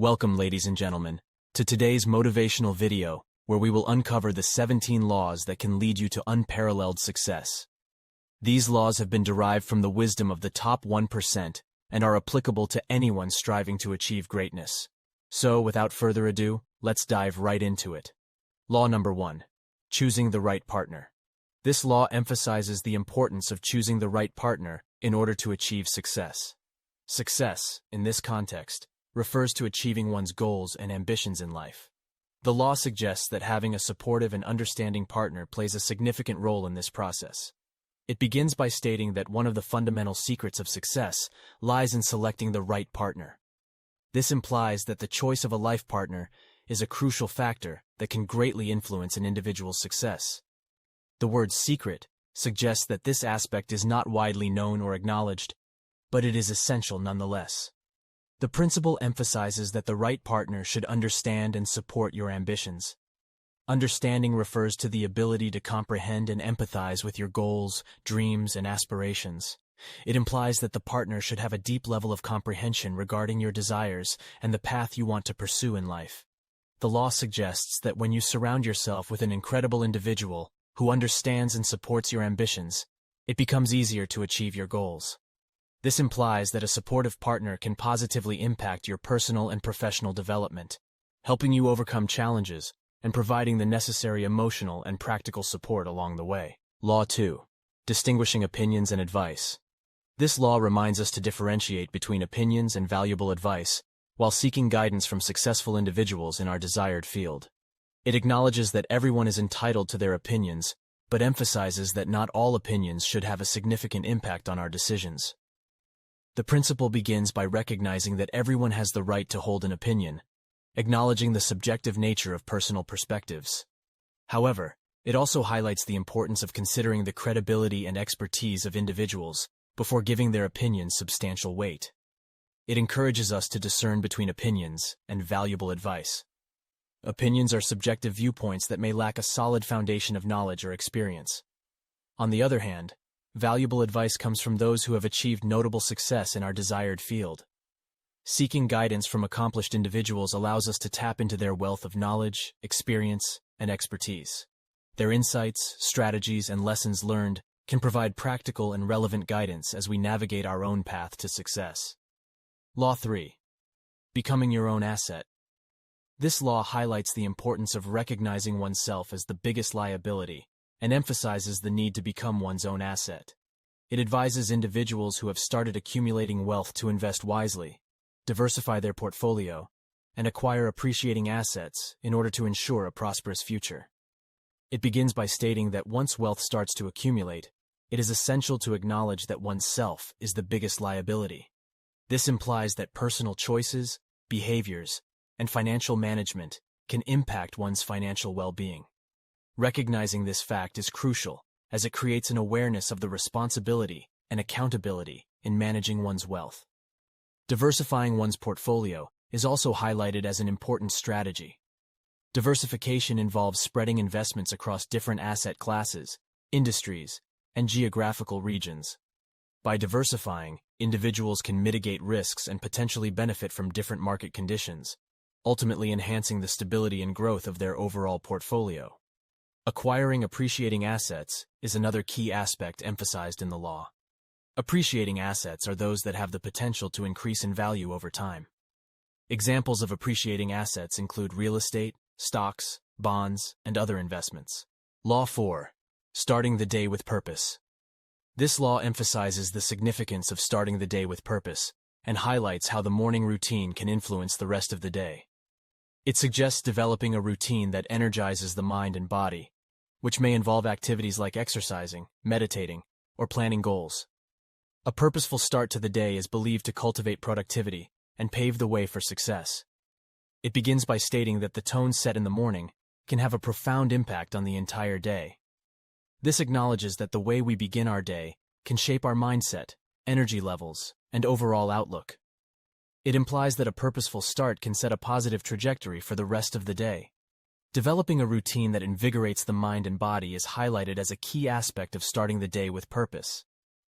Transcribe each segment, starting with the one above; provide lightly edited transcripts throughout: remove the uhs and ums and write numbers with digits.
Welcome, ladies and gentlemen, to today's motivational video, where we will uncover the 17 laws that can lead you to unparalleled success. These laws have been derived from the wisdom of the top 1% and are applicable to anyone striving to achieve greatness. So, without further ado, let's dive right into it. Law number 1. Choosing the right partner. This law emphasizes the importance of choosing the right partner in order to achieve success. Success, in this context, refers to achieving one's goals and ambitions in life. The law suggests that having a supportive and understanding partner plays a significant role in this process. It begins by stating that one of the fundamental secrets of success lies in selecting the right partner. This implies that the choice of a life partner is a crucial factor that can greatly influence an individual's success. The word secret suggests that this aspect is not widely known or acknowledged, but it is essential nonetheless. The principle emphasizes that the right partner should understand and support your ambitions. Understanding refers to the ability to comprehend and empathize with your goals, dreams, and aspirations. It implies that the partner should have a deep level of comprehension regarding your desires and the path you want to pursue in life. The law suggests that when you surround yourself with an incredible individual who understands and supports your ambitions, it becomes easier to achieve your goals. This implies that a supportive partner can positively impact your personal and professional development, helping you overcome challenges and providing the necessary emotional and practical support along the way. Law 2. Distinguishing opinions and advice. This law reminds us to differentiate between opinions and valuable advice while seeking guidance from successful individuals in our desired field. It acknowledges that everyone is entitled to their opinions, but emphasizes that not all opinions should have a significant impact on our decisions. The principle begins by recognizing that everyone has the right to hold an opinion, acknowledging the subjective nature of personal perspectives. However, it also highlights the importance of considering the credibility and expertise of individuals before giving their opinions substantial weight. It encourages us to discern between opinions and valuable advice. Opinions are subjective viewpoints that may lack a solid foundation of knowledge or experience. On the other hand, valuable advice comes from those who have achieved notable success in our desired field. Seeking guidance from accomplished individuals allows us to tap into their wealth of knowledge, experience, and expertise. Their insights, strategies, and lessons learned can provide practical and relevant guidance as we navigate our own path to success. Law 3. Becoming your own asset. This law highlights the importance of recognizing oneself as the biggest liability and emphasizes the need to become one's own asset. It advises individuals who have started accumulating wealth to invest wisely, diversify their portfolio, and acquire appreciating assets in order to ensure a prosperous future. It begins by stating that once wealth starts to accumulate, it is essential to acknowledge that oneself is the biggest liability. This implies that personal choices, behaviors, and financial management can impact one's financial well-being. Recognizing this fact is crucial, as it creates an awareness of the responsibility and accountability in managing one's wealth. Diversifying one's portfolio is also highlighted as an important strategy. Diversification involves spreading investments across different asset classes, industries, and geographical regions. By diversifying, individuals can mitigate risks and potentially benefit from different market conditions, ultimately enhancing the stability and growth of their overall portfolio. Acquiring appreciating assets is another key aspect emphasized in the law. Appreciating assets are those that have the potential to increase in value over time. Examples of appreciating assets include real estate, stocks, bonds, and other investments. Law 4. Starting the day with purpose. This law emphasizes the significance of starting the day with purpose and highlights how the morning routine can influence the rest of the day. It suggests developing a routine that energizes the mind and body, which may involve activities like exercising, meditating, or planning goals. A purposeful start to the day is believed to cultivate productivity and pave the way for success. It begins by stating that the tone set in the morning can have a profound impact on the entire day. This acknowledges that the way we begin our day can shape our mindset, energy levels, and overall outlook. It implies that a purposeful start can set a positive trajectory for the rest of the day. Developing a routine that invigorates the mind and body is highlighted as a key aspect of starting the day with purpose.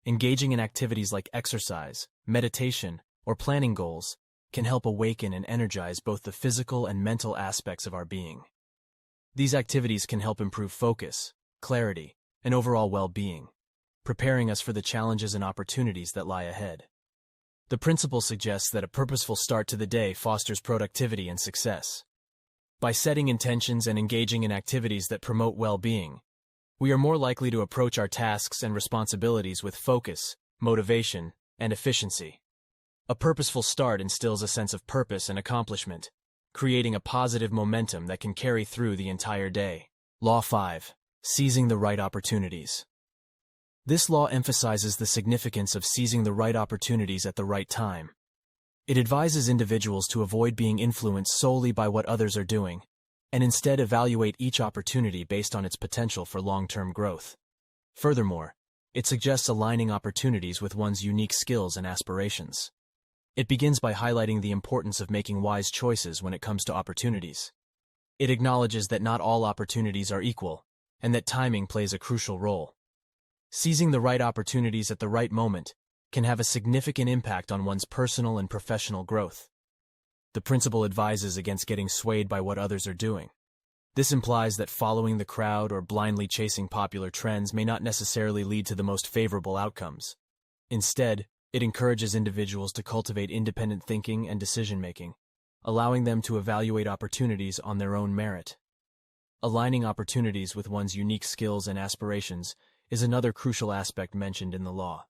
Engaging in activities like exercise, meditation, or planning goals can help awaken and energize both the physical and mental aspects of our being. These activities can help improve focus, clarity, and overall well-being, preparing us for the challenges and opportunities that lie ahead. The principle suggests that a purposeful start to the day fosters productivity and success. By setting intentions and engaging in activities that promote well-being, we are more likely to approach our tasks and responsibilities with focus, motivation, and efficiency. A purposeful start instills a sense of purpose and accomplishment, creating a positive momentum that can carry through the entire day. Law 5. Seizing the right opportunities. This law emphasizes the significance of seizing the right opportunities at the right time. It advises individuals to avoid being influenced solely by what others are doing, and instead evaluate each opportunity based on its potential for long-term growth. Furthermore, it suggests aligning opportunities with one's unique skills and aspirations. It begins by highlighting the importance of making wise choices when it comes to opportunities. It acknowledges that not all opportunities are equal, and that timing plays a crucial role. Seizing the right opportunities at the right moment can have a significant impact on one's personal and professional growth. The principle advises against getting swayed by what others are doing. This implies that following the crowd or blindly chasing popular trends may not necessarily lead to the most favorable outcomes. Instead, it encourages individuals to cultivate independent thinking and decision-making, allowing them to evaluate opportunities on their own merit. Aligning opportunities with one's unique skills and aspirations is another crucial aspect mentioned in the law.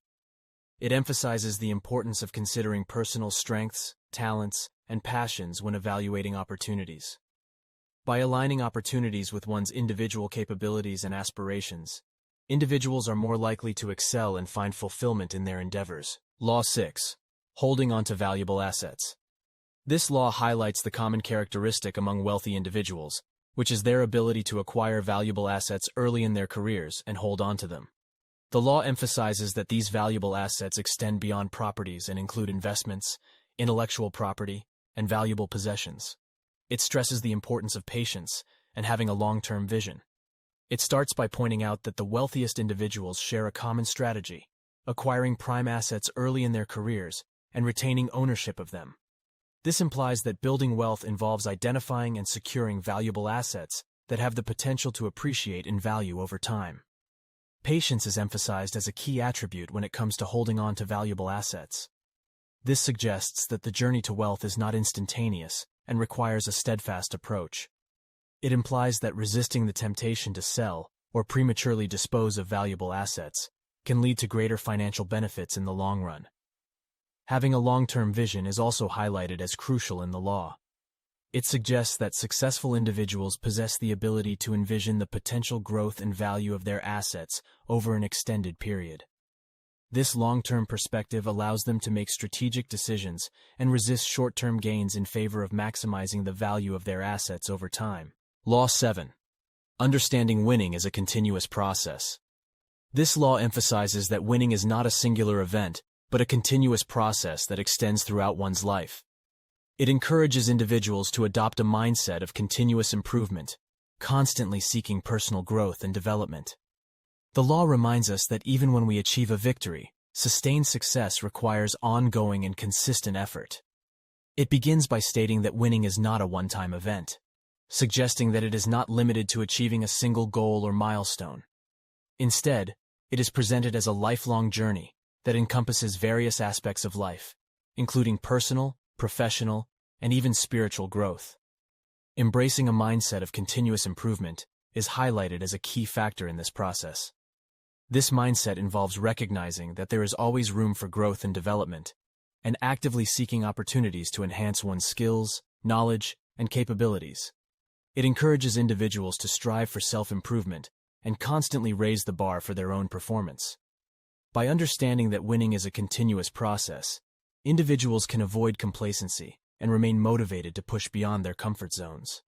It emphasizes the importance of considering personal strengths, talents, and passions when evaluating opportunities. By aligning opportunities with one's individual capabilities and aspirations, individuals are more likely to excel and find fulfillment in their endeavors. Law 6. Holding on to valuable assets. This law highlights the common characteristic among wealthy individuals, which is their ability to acquire valuable assets early in their careers and hold on to them. The law emphasizes that these valuable assets extend beyond properties and include investments, intellectual property, and valuable possessions. It stresses the importance of patience and having a long-term vision. It starts by pointing out that the wealthiest individuals share a common strategy, acquiring prime assets early in their careers and retaining ownership of them. This implies that building wealth involves identifying and securing valuable assets that have the potential to appreciate in value over time. Patience is emphasized as a key attribute when it comes to holding on to valuable assets. This suggests that the journey to wealth is not instantaneous and requires a steadfast approach. It implies that resisting the temptation to sell or prematurely dispose of valuable assets can lead to greater financial benefits in the long run. Having a long-term vision is also highlighted as crucial in the law. It suggests that successful individuals possess the ability to envision the potential growth and value of their assets over an extended period. This long-term perspective allows them to make strategic decisions and resist short-term gains in favor of maximizing the value of their assets over time. Law 7. Understanding winning is a continuous process. This law emphasizes that winning is not a singular event, but a continuous process that extends throughout one's life. It encourages individuals to adopt a mindset of continuous improvement, constantly seeking personal growth and development. The law reminds us that even when we achieve a victory, sustained success requires ongoing and consistent effort. It begins by stating that winning is not a one-time event, suggesting that it is not limited to achieving a single goal or milestone. Instead, it is presented as a lifelong journey that encompasses various aspects of life, including personal, professional, and even spiritual growth. Embracing a mindset of continuous improvement is highlighted as a key factor in this process. This mindset involves recognizing that there is always room for growth and development, and actively seeking opportunities to enhance one's skills, knowledge, and capabilities. It encourages individuals to strive for self-improvement and constantly raise the bar for their own performance. By understanding that winning is a continuous process, individuals can avoid complacency and remain motivated to push beyond their comfort zones.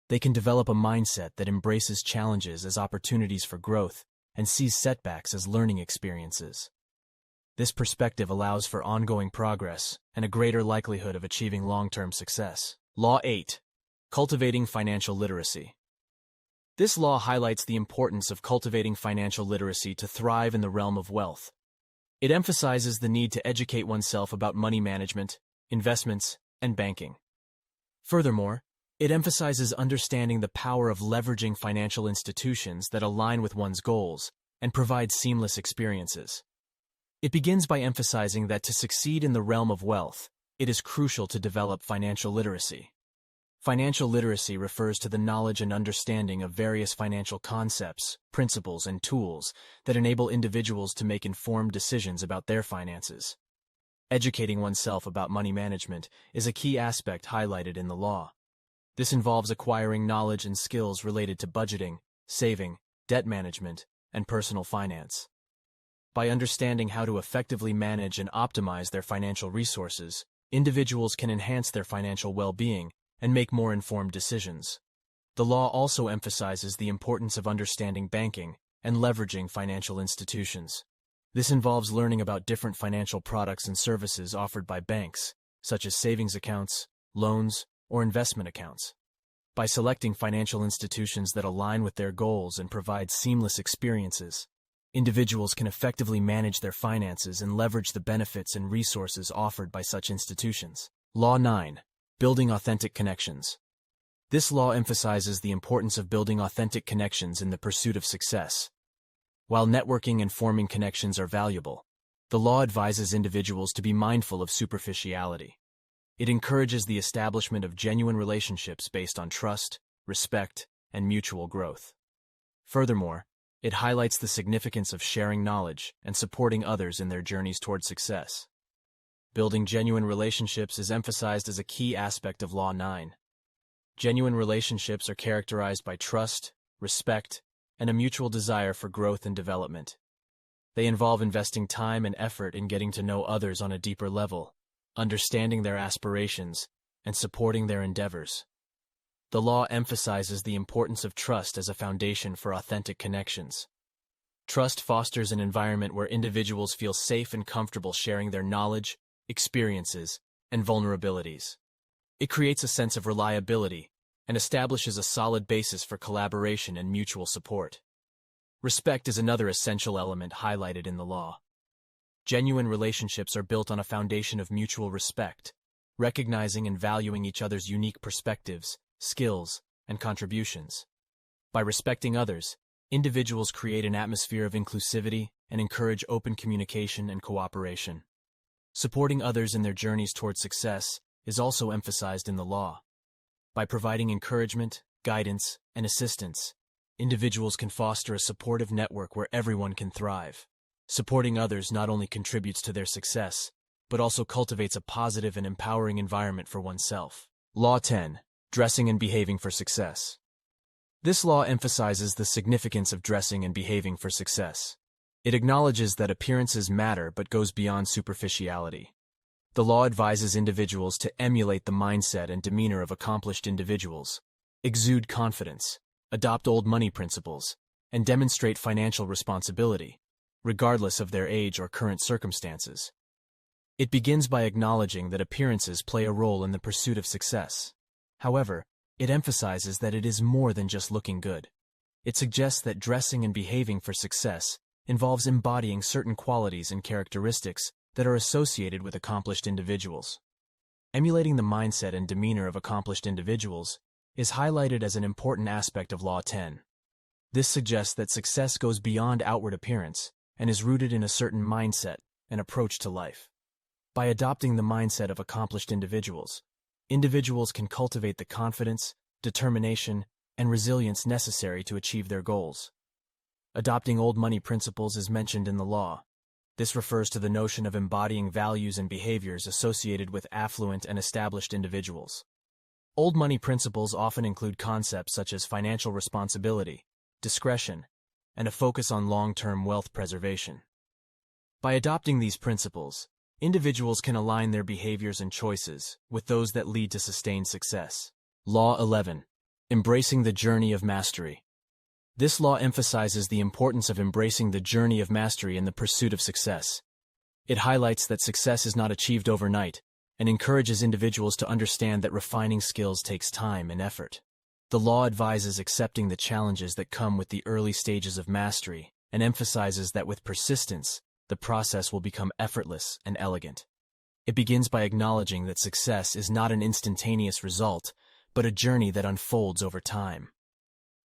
They can develop a mindset that embraces challenges as opportunities for growth and sees setbacks as learning experiences. This perspective allows for ongoing progress and a greater likelihood of achieving long-term success. Law 8. Cultivating financial literacy. This law highlights the importance of cultivating financial literacy to thrive in the realm of wealth. It emphasizes the need to educate oneself about money management, investments, and banking. Furthermore, it emphasizes understanding the power of leveraging financial institutions that align with one's goals and provide seamless experiences. It begins by emphasizing that to succeed in the realm of wealth, it is crucial to develop financial literacy. Financial literacy refers to the knowledge and understanding of various financial concepts, principles, and tools that enable individuals to make informed decisions about their finances. Educating oneself about money management is a key aspect highlighted in the law. This involves acquiring knowledge and skills related to budgeting, saving, debt management, and personal finance. By understanding how to effectively manage and optimize their financial resources, individuals can enhance their financial well-being and make more informed decisions. The law also emphasizes the importance of understanding banking and leveraging financial institutions. This involves learning about different financial products and services offered by banks, such as savings accounts, loans, or investment accounts. By selecting financial institutions that align with their goals and provide seamless experiences, individuals can effectively manage their finances and leverage the benefits and resources offered by such institutions. Law 9. Building authentic connections. This law emphasizes the importance of building authentic connections in the pursuit of success. While networking and forming connections are valuable, the law advises individuals to be mindful of superficiality. It encourages the establishment of genuine relationships based on trust, respect, and mutual growth. Furthermore, it highlights the significance of sharing knowledge and supporting others in their journeys toward success. Building genuine relationships is emphasized as a key aspect of Law 9. Genuine relationships are characterized by trust, respect, and a mutual desire for growth and development. They involve investing time and effort in getting to know others on a deeper level, understanding their aspirations, and supporting their endeavors. The law emphasizes the importance of trust as a foundation for authentic connections. Trust fosters an environment where individuals feel safe and comfortable sharing their knowledge, experiences, and vulnerabilities. It creates a sense of reliability and establishes a solid basis for collaboration and mutual support. Respect is another essential element highlighted in the law. Genuine relationships are built on a foundation of mutual respect, recognizing and valuing each other's unique perspectives, skills, and contributions. By respecting others, individuals create an atmosphere of inclusivity and encourage open communication and cooperation. Supporting others in their journeys toward success is also emphasized in the law. By providing encouragement, guidance, and assistance, individuals can foster a supportive network where everyone can thrive. Supporting others not only contributes to their success, but also cultivates a positive and empowering environment for oneself. Law 10. Dressing and behaving for success. This law emphasizes the significance of dressing and behaving for success. It acknowledges that appearances matter but goes beyond superficiality. The law advises individuals to emulate the mindset and demeanor of accomplished individuals, exude confidence, adopt old money principles, and demonstrate financial responsibility, regardless of their age or current circumstances. It begins by acknowledging that appearances play a role in the pursuit of success. However, it emphasizes that it is more than just looking good. It suggests that dressing and behaving for success involves embodying certain qualities and characteristics that are associated with accomplished individuals. Emulating the mindset and demeanor of accomplished individuals is highlighted as an important aspect of Law 10. This suggests that success goes beyond outward appearance and is rooted in a certain mindset and approach to life. By adopting the mindset of accomplished individuals, individuals can cultivate the confidence, determination, and resilience necessary to achieve their goals. Adopting old money principles is mentioned in the law. This refers to the notion of embodying values and behaviors associated with affluent and established individuals. Old money principles often include concepts such as financial responsibility, discretion, and a focus on long-term wealth preservation. By adopting these principles, individuals can align their behaviors and choices with those that lead to sustained success. Law 11. Embracing the journey of mastery. This law emphasizes the importance of embracing the journey of mastery in the pursuit of success. It highlights that success is not achieved overnight and encourages individuals to understand that refining skills takes time and effort. The law advises accepting the challenges that come with the early stages of mastery and emphasizes that with persistence, the process will become effortless and elegant. It begins by acknowledging that success is not an instantaneous result, but a journey that unfolds over time.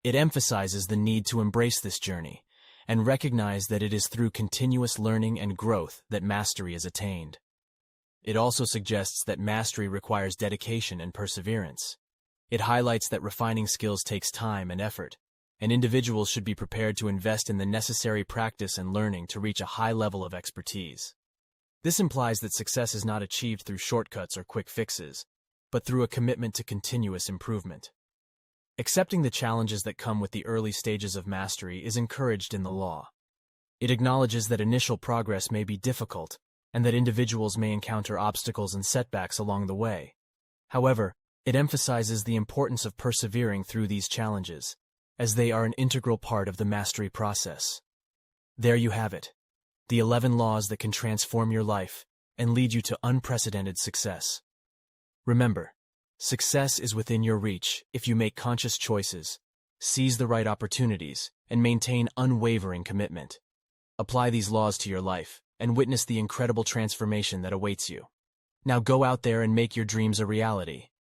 It emphasizes the need to embrace this journey and recognize that it is through continuous learning and growth that mastery is attained. It also suggests that mastery requires dedication and perseverance. It highlights that refining skills takes time and effort, and individuals should be prepared to invest in the necessary practice and learning to reach a high level of expertise. This implies that success is not achieved through shortcuts or quick fixes, but through a commitment to continuous improvement. Accepting the challenges that come with the early stages of mastery is encouraged in the law. It acknowledges that initial progress may be difficult, and that individuals may encounter obstacles and setbacks along the way. However, it emphasizes the importance of persevering through these challenges, as they are an integral part of the mastery process. There you have it, the 11 laws that can transform your life and lead you to unprecedented success. Remember, success is within your reach if you make conscious choices, seize the right opportunities, and maintain unwavering commitment. Apply these laws to your life and witness the incredible transformation that awaits you. Now go out there and make your dreams a reality.